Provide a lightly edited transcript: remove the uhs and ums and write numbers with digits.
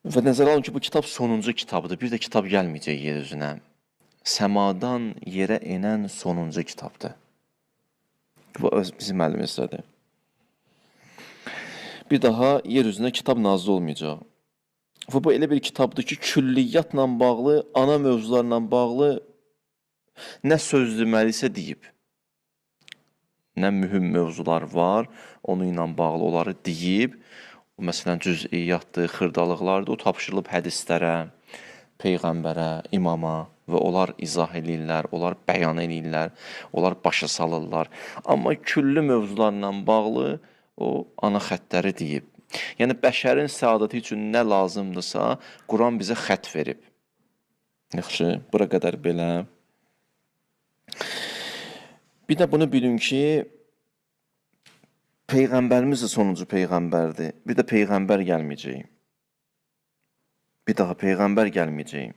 Və nəzərə alın ki, bu kitab sonuncu kitabdır. Bir də kitab gəlməyəcək yer üzünə. Səmadan yerə enən sonuncu kitabdır. Bu bizim əlimizdədir. Bir daha yer üzünə kitab nazil olmayacaq. Və bu elə bir kitabdır ki, külliyyatla bağlı, ana mövzularla bağlı nə söz deməlisə deyib. Nə mühüm mövzular var, onu ilə bağlı onları deyib. Məsələn, cüz'iyyatdır, xırdalıqlardır, o tapşırılıb hədislərə, peyğəmbərə, imama və onlar izah edirlər, onlar bəyan edirlər, onlar başa salırlar. Amma külli mövzularla bağlı o ana xəttləri deyib. Yəni, bəşərin səadəti üçün nə lazımdırsa, Quran bizə xətt verib. Yaxşı, bura qədər belə. Bir də bunu bilin ki, Peyğəmbərimiz də sonuncu peyğəmbərdir. Bir də peyğəmbər gəlməyəcək. Bir daha peyğəmbər gəlməyəcək.